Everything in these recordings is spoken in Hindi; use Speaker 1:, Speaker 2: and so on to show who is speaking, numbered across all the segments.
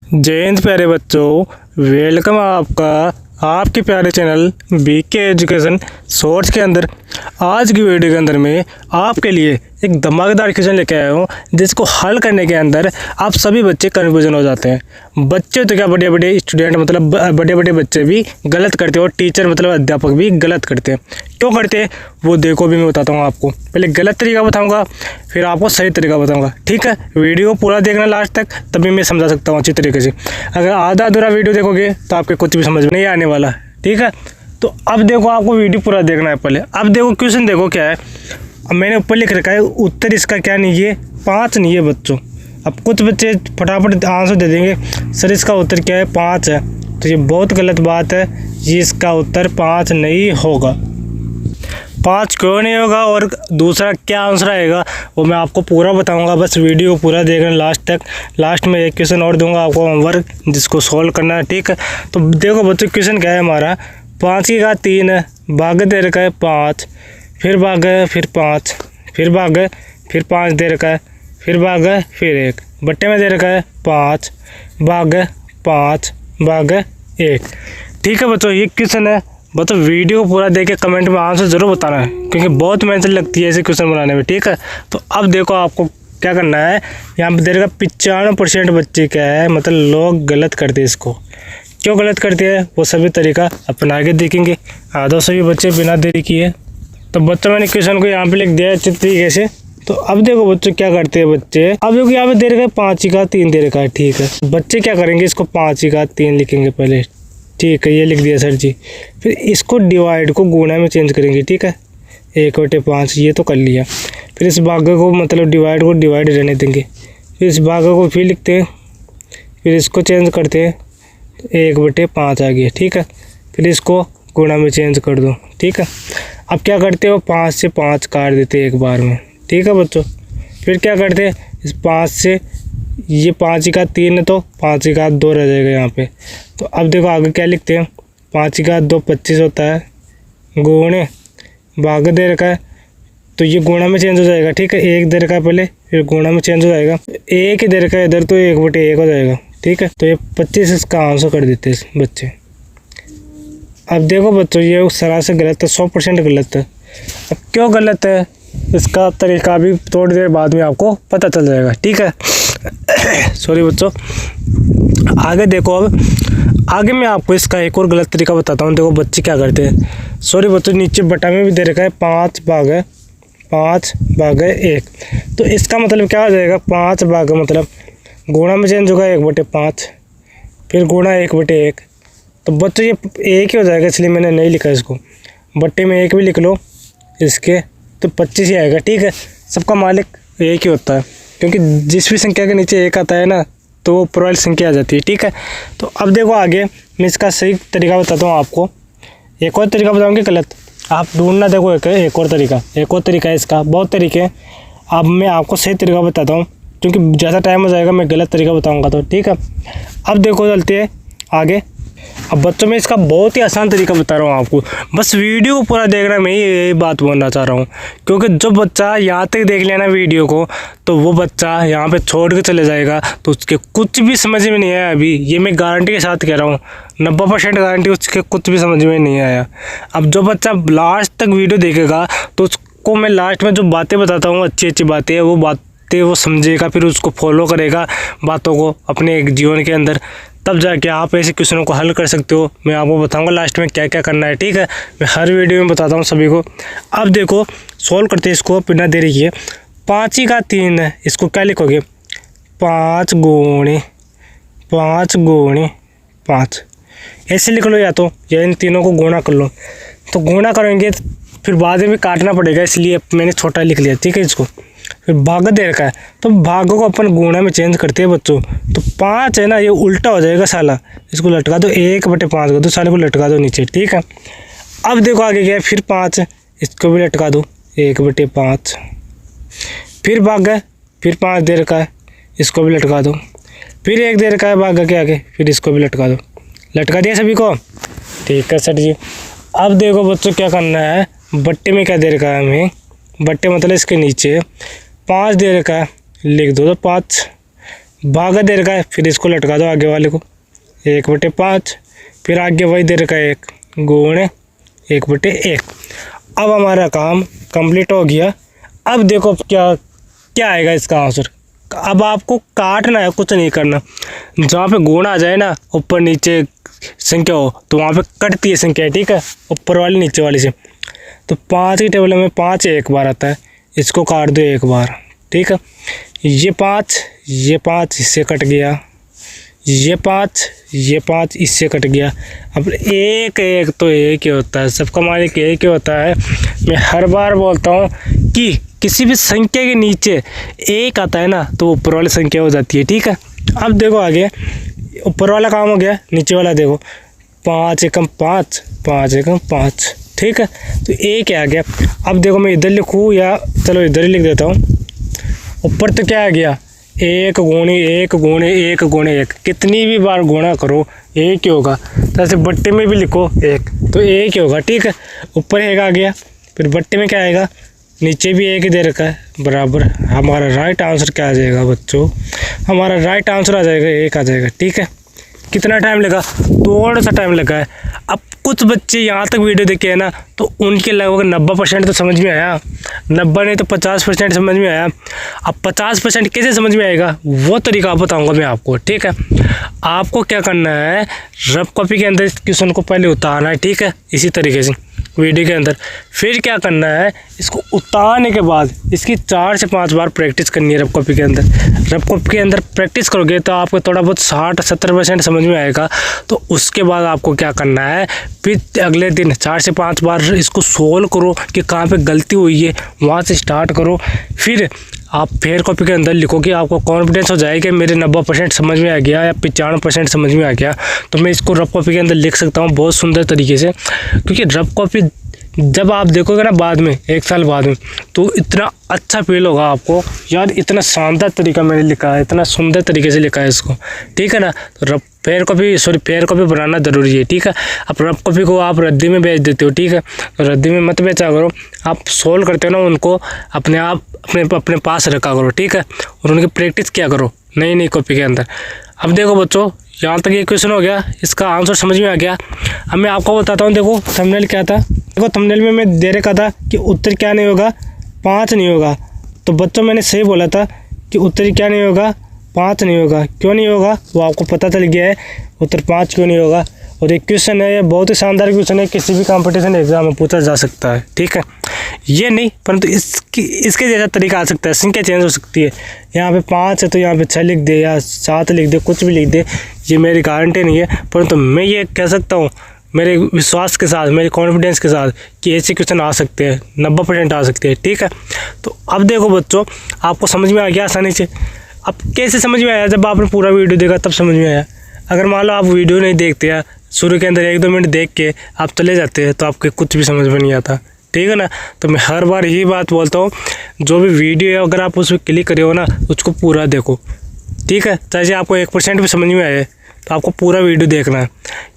Speaker 1: जय हिंद प्यारे बच्चों, वेलकम आपका आपके प्यारे चैनल बीके एजुकेशन शॉर्ट्स के अंदर। आज की वीडियो के अंदर में आपके लिए एक धमाकेदार क्वेश्चन लेके आया हूँ, जिसको हल करने के अंदर आप सभी बच्चे कन्फ्यूजन हो जाते हैं। बच्चे तो क्या, बड़े बड़े स्टूडेंट मतलब बड़े बड़े बच्चे भी गलत करते हैं और टीचर मतलब अध्यापक भी गलत करते हैं। क्यों करते हैं वो देखो, भी मैं बताता हूँ आपको। पहले गलत तरीका बताऊँगा, फिर आपको सही तरीका बताऊँगा। ठीक है, वीडियो पूरा देखना लास्ट तक, तभी मैं समझा सकता हूँ अच्छी तरीके से। अगर आधा अधूरा वीडियो देखोगे तो आपके कुछ भी समझ में नहीं आने वाला। ठीक है, तो अब देखो, आपको वीडियो पूरा देखना है। पहले अब देखो क्वेश्चन, देखो क्या है। अब मैंने ऊपर लिख रखा है उत्तर इसका क्या नहीं है, 5 नहीं है बच्चों। अब कुछ बच्चे फटाफट आंसर दे देंगे, सर इसका उत्तर क्या है, 5 है। तो ये बहुत गलत बात है, ये इसका उत्तर 5 नहीं होगा। 5 क्यों नहीं होगा और दूसरा क्या आंसर आएगा वो मैं आपको पूरा बताऊंगा। बस वीडियो पूरा देखना लास्ट तक। लास्ट में एक क्वेश्चन और दूंगा आपको होमवर्क, जिसको सॉल्व करना है। ठीक है, तो देखो बच्चों क्वेश्चन क्या है हमारा। 5 की घात 3 है, भाग दे रखा है 5, फिर भाग है, फिर 5, फिर भाग है, फिर 5 दे रखा है, फिर भाग है, फिर 1 बट्टे में दे रखा है 5, भाग है 5, भाग है 1। ठीक है बच्चों, ये क्वेश्चन है। बच्चों वीडियो को पूरा देख के कमेंट में आंसर ज़रूर बताना है, क्योंकि बहुत मेहनत लगती है ऐसे क्वेश्चन बनाने में। ठीक है, तो अब देखो आपको क्या करना है। यहाँ पे दे रखा 95% बच्चे क्या है, मतलब लोग गलत करते हैं इसको। क्यों गलत करते हैं वो सभी तरीका अपन आगे देखेंगे। आधो सभी बच्चे बिना देरी किए। तो बच्चों मैंने क्वेश्चन को यहाँ पे लिख दिया अच्छे तरीके से। तो अब देखो बच्चों क्या करते हैं बच्चे। अब देखो यहाँ पे दे रखा है 5 की घात 3 दे रखा है। ठीक है, बच्चे क्या करेंगे, इसको 5 की घात 3 लिखेंगे पहले। ठीक है, ये लिख दिया सर जी। फिर इसको डिवाइड को गुणा में चेंज करेंगे। ठीक है, 1/5 ये तो कर लिया। फिर इस भाग को मतलब डिवाइड को डिवाइड रहने देंगे। फिर इस भाग को फिर लिखते हैं, फिर इसको चेंज करते हैं, 1/5 आ गया। ठीक है, फिर इसको गुणा में चेंज कर दो। ठीक है, अब क्या करते हो, 5 से 5 काट देते हैं एक बार में। ठीक है बच्चों, फिर क्या करते हैं, इस 5 से ये 5 की घात 3 है तो 5 की घात 2 रह जाएगा यहाँ पे। तो अब देखो आगे क्या लिखते हैं, 5 की घात 2 25 होता है, गुणे भाग दे रखा है तो ये गुणा में चेंज हो जाएगा। ठीक है, 1 दे रखा है पहले, फिर गुणा में चेंज हो जाएगा। 1 ही दे रखा है इधर तो 1/1 हो जाएगा। ठीक है, तो ये 25 इसका आंसर कर देते हैं बच्चे। अब देखो बच्चों, ये सरासर गलत है, 100% गलत है। अब क्यों गलत है इसका तरीका भी थोड़ी देर बाद में आपको पता चल जाएगा। ठीक है, सॉरी बच्चों। आगे देखो, अब आगे मैं आपको इसका एक और गलत तरीका बताता हूँ। देखो बच्चे क्या करते हैं, सॉरी बच्चों, नीचे बटा में भी दे रखा है 5 भाग 1। तो इसका मतलब क्या हो जाएगा, 5 भाग मतलब गुणा में चेंज होगा 1/5, फिर गुणा 1/1। तो बच्चों ये 1 ही हो जाएगा, इसलिए मैंने नहीं लिखा इसको। बट्टे में 1 भी लिख लो इसके, तो 25 ही आएगा। ठीक है, सबका मालिक 1 ही होता है, क्योंकि जिस भी संख्या के नीचे 1 आता है ना, तो वो पूर्ण संख्या आ जाती है। ठीक है, तो अब देखो आगे मैं इसका सही तरीका बताता हूँ आपको। एक और तरीका बताऊँगी गलत, आप ढूंढना। देखो एक और तरीका है इसका, बहुत तरीके हैं। अब मैं आपको सही तरीका बताता हूँ, क्योंकि ज़्यादा टाइम हो जाएगा मैं गलत तरीका बताऊँगा तो। ठीक है, अब देखो चलते हैं आगे। अब बच्चों मैं इसका बहुत ही आसान तरीका बता रहा हूँ आपको, बस वीडियो को पूरा देखना। मैं यही बात बोलना चाह रहा हूँ, क्योंकि जो बच्चा यहाँ तक देख लेना वीडियो को, तो वो बच्चा यहाँ पे छोड़ के चले जाएगा, तो उसके कुछ भी समझ में नहीं आया। अभी ये मैं गारंटी के साथ कह रहा हूँ, 90% गारंटी, उसके कुछ भी समझ में नहीं आया। अब जो बच्चा लास्ट तक वीडियो देखेगा, तो उसको मैं लास्ट में जो बातें बताता हूँ, अच्छी अच्छी बातें, वो समझेगा, फिर उसको फॉलो करेगा बातों को अपने एक जीवन के अंदर, तब जाके आप ऐसे क्वेश्चनों को हल कर सकते हो। मैं आपको बताऊंगा लास्ट में क्या क्या करना है। ठीक है, मैं हर वीडियो में बताता हूँ सभी को। अब देखो सॉल्व करते हैं इसको बिना देरी किए। 5 की घात 3 है, इसको क्या लिखोगे, 5 गुणे 5 ऐसे लिख लो, या तो या इन तीनों को गुणा कर लो। तो गुणा करेंगे फिर बाद में भी काटना पड़ेगा, इसलिए मैंने छोटा लिख लिया। ठीक है, इसको फिर भाग दे रखा है, तो भागों को अपन गुणा में चेंज करते हैं बच्चों। तो 5 है ना, ये उल्टा हो जाएगा साला, इसको लटका दो 1/5 कर दो, साले को लटका दो नीचे। ठीक है, अब देखो आगे क्या है, फिर 5 इसको भी लटका दो 1/5, फिर भाग है, फिर 5 दे रखा है, इसको भी लटका दो, फिर 1 दे रखा है भाग के आगे, फिर इसको भी लटका दो। लटका दिया सभी को। ठीक है सर जी। अब देखो बच्चों क्या करना है, बट्टे में क्या दे रखा है हमें, बट्टे मतलब इसके नीचे 5 दे रखा है, लिख दो तो 5, भागा दे रखा है, फिर इसको लटका दो आगे वाले को 1/5, फिर आगे वही दे रखा है 1 गुणे 1/1। अब हमारा काम कंप्लीट हो गया। अब देखो क्या क्या आएगा इसका आंसर। अब आपको काटना है, कुछ नहीं करना। जहाँ पे गुण आ जाए ना, ऊपर नीचे संख्या हो तो वहाँ पे कटती है संख्या, ठीक है, ऊपर वाली नीचे वाली से। तो 5 की टेबल में 5 एक बार आता है, इसको काट दो एक बार, ठीक है। ये 5 इससे कट गया, ये 5 इससे कट गया। अब एक तो एक ही होता है, सबका मालिक एक ही होता है। मैं हर बार बोलता हूँ कि किसी भी संख्या के नीचे एक आता है ना तो ऊपर वाली संख्या हो जाती है, ठीक है। अब देखो आगे, ऊपर वाला काम हो गया, नीचे वाला देखो 5 एकम 5, 5 एकम 5, ठीक है। तो एक आ गया। अब देखो मैं इधर लिखूँ या चलो इधर ही लिख देता हूँ। ऊपर तो क्या आ गया 1 गुणे 1 गुणे 1 गुणे 1, कितनी भी बार गुणा करो एक ही होगा। तो ऐसे बट्टे में भी लिखो 1 तो एक ही होगा, ठीक है। ऊपर 1 आ गया, फिर बट्टे में क्या आएगा, नीचे भी 1 ही दे रखा है बराबर। हमारा राइट आंसर क्या आ जाएगा बच्चों, हमारा राइट आंसर आ जाएगा 1 आ जाएगा, ठीक है। कितना टाइम लगा, थोड़ा सा टाइम लगा है। अब कुछ बच्चे यहाँ तक वीडियो देखे हैं ना तो उनके लगभग 90% तो समझ में आया, 90 नहीं तो 50% समझ में आया। अब 50% कैसे समझ में आएगा वो तरीका बताऊंगा मैं आपको, ठीक है। आपको क्या करना है, रफ कॉपी के अंदर इस क्वेश्चन को पहले उतारना है, ठीक है, इसी तरीके से वीडियो के अंदर। फिर क्या करना है, इसको उतारने के बाद इसकी 4 से 5 बार प्रैक्टिस करनी है रफ कॉपी के अंदर। रफ कॉपी के अंदर प्रैक्टिस करोगे तो आपको थोड़ा बहुत 60-70% समझ में आएगा। तो उसके बाद आपको क्या करना है, फिर अगले दिन 4 से 5 बार इसको सोल्व करो कि कहाँ पे गलती हुई है, वहाँ से स्टार्ट करो। फिर आप फेयर कॉपी के अंदर लिखो कि आपको कॉन्फिडेंस हो जाए कि मेरे 90% समझ में आ गया या 95% समझ में आ गया। तो मैं इसको रफ कॉपी के अंदर लिख सकता हूँ बहुत सुंदर तरीके से, क्योंकि रफ कॉपी जब आप देखोगे ना बाद में 1 साल बाद में तो इतना अच्छा फील होगा आपको, यार इतना शानदार तरीका मैंने लिखा है, इतना सुंदर तरीके से लिखा है इसको, ठीक है ना। तो फेयर कॉपी बनाना ज़रूरी है, ठीक है। अब रफ कॉपी को आप रद्दी में बेच देते हो, ठीक है, तो रद्दी में मत बेचा करो। आप सोल्व करते हो ना उनको अपने आप अपने पास रखा करो, ठीक है, और उनकी प्रैक्टिस किया करो नई कॉपी के अंदर। अब देखो बच्चों, यहाँ तक ये क्वेश्चन हो गया, इसका आंसर समझ में आ गया। अब मैं आपको बताता हूँ, देखो थंबनेल क्या था। देखो थंबनेल में मैं दे रखा था कि उत्तर क्या नहीं होगा, 5 नहीं होगा। तो बच्चों मैंने सही बोला था कि उत्तर क्या नहीं होगा, 5 नहीं होगा। क्यों नहीं होगा वो आपको पता चल गया है, उत्तर 5 क्यों नहीं होगा। और एक क्वेश्चन है, ये बहुत ही शानदार क्वेश्चन है, किसी भी कंपटीशन एग्जाम में पूछा जा सकता है, ठीक है। ये नहीं परंतु इसके जैसा तरीका आ सकता है, संख्या चेंज हो सकती है। यहाँ पे 5 है तो यहाँ पे 6 लिख दे या 7 लिख दे, कुछ भी लिख दे, ये मेरी गारंटी नहीं है। परंतु मैं ये कह सकता हूँ मेरे विश्वास के साथ, मेरे कॉन्फिडेंस के साथ कि ऐसे क्वेश्चन आ सकते हैं, 90% आ सकते हैं, ठीक है। तो अब देखो बच्चों, आपको समझ में आ गया आसानी से। अब कैसे समझ में आया, जब आपने पूरा वीडियो देखा तब समझ में आया। अगर मान लो आप वीडियो नहीं देखते या शुरू के अंदर 1-2 मिनट देख के आप चले जाते हैं तो आपके कुछ भी समझ में नहीं आता, ठीक है ना। तो मैं हर बार यही बात बोलता हूँ, जो भी वीडियो है अगर आप उस पर क्लिक करे हो ना उसको पूरा देखो, ठीक है। चाहे आपको 1% भी समझ में आए तो आपको पूरा वीडियो देखना है,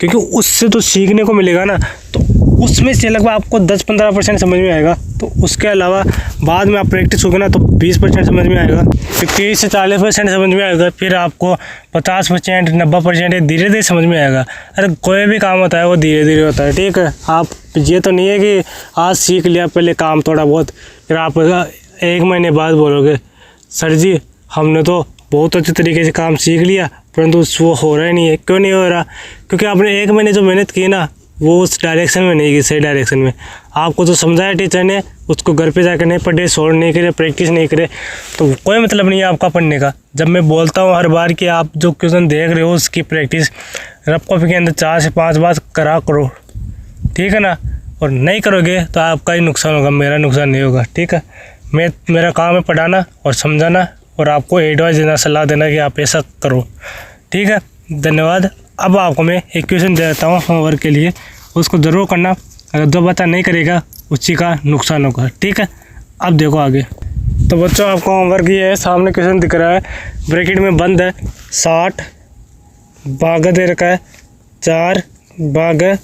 Speaker 1: क्योंकि उससे तो सीखने को मिलेगा ना। तो उसमें से लगभग आपको 10-15% समझ में आएगा। तो उसके अलावा बाद में आप प्रैक्टिस होगे ना तो 20% समझ में आएगा, फिर 30 से 40% समझ में आएगा, फिर आपको 50%, 90% धीरे धीरे समझ में आएगा। अरे कोई भी काम होता है वो धीरे धीरे होता है, ठीक है। आप ये तो नहीं है कि आज सीख लिया पहले काम थोड़ा बहुत, फिर आप 1 महीने बाद बोलोगे सर जी हमने तो बहुत अच्छे तरीके से काम सीख लिया परंतु वो हो रहा ही नहीं है। क्यों नहीं हो रहा, क्योंकि आपने 1 महीने जो मेहनत की ना वो उस डायरेक्शन में नहीं की, सही डायरेक्शन में। आपको जो समझाया टीचर ने उसको घर पे जाकर नहीं पढ़े, सोल्व नहीं करे, प्रैक्टिस नहीं करे तो कोई मतलब नहीं है आपका पढ़ने का। जब मैं बोलता हूँ हर बार कि आप जो क्वेश्चन देख रहे हो उसकी प्रैक्टिस रफ कॉपी के अंदर 4 से 5 बार करा करो, ठीक है ना। और नहीं करोगे तो आपका ही नुकसान होगा, मेरा नुकसान नहीं होगा, ठीक है। मेरा काम है पढ़ाना और समझाना और आपको एडवाइस देना, सलाह देना कि आप ऐसा करो, ठीक है। धन्यवाद। अब आपको मैं एक क्वेश्चन दे देता हूँ होमवर्क के लिए, उसको ज़रूर करना। अगर 2 बच्चा नहीं करेगा उसी का नुकसान होगा, ठीक है। अब देखो आगे। तो बच्चों आपको होमवर्क ये है, सामने क्वेश्चन दिख रहा है, ब्रैकेट में बंद है, 60 भागा दे रखा है 4 भागा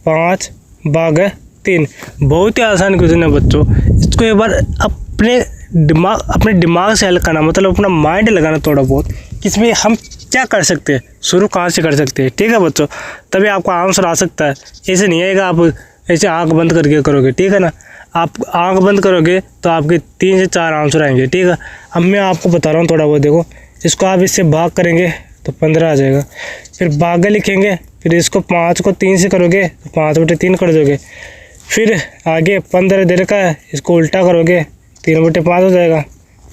Speaker 1: 5 भागा 3। बहुत ही आसान क्वेश्चन है बच्चों। इसको एक बार अपने दिमाग से हल करना, मतलब अपना माइंड लगाना थोड़ा बहुत कि इसमें हम क्या कर सकते हैं, शुरू कहाँ से कर सकते हैं। ठीक है बच्चों, तभी आपको आंसर आ सकता है। ऐसे नहीं आएगा आप ऐसे आंख बंद करके करोगे। ठीक है ना, आप आंख बंद करोगे तो आपके 3 से 4 आंसर आएंगे। ठीक है, अब मैं आपको बता रहा हूँ थोड़ा बहुत। देखो, इसको आप इससे भाग करेंगे तो 15 आ जाएगा। फिर भागे लिखेंगे, फिर इसको 5 को 3 से करोगे तो 5/3 कर दोगे। फिर आगे 15 दे रखा है, इसको उल्टा करोगे 3/5 हो जाएगा।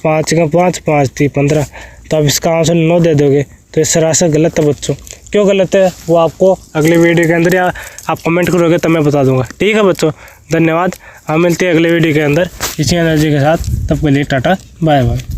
Speaker 1: 5 का 5, 5 3 15। तो आप इसका आंसर 9 दे दोगे। तो इस सरासर गलत है बच्चों। क्यों गलत है वो आपको अगले वीडियो के अंदर, या आप कमेंट करोगे तब मैं बता दूंगा। ठीक है बच्चों, धन्यवाद। हम मिलते हैं अगले वीडियो के अंदर इसी एनर्जी के साथ। तब के लिए टाटा बाय बाय।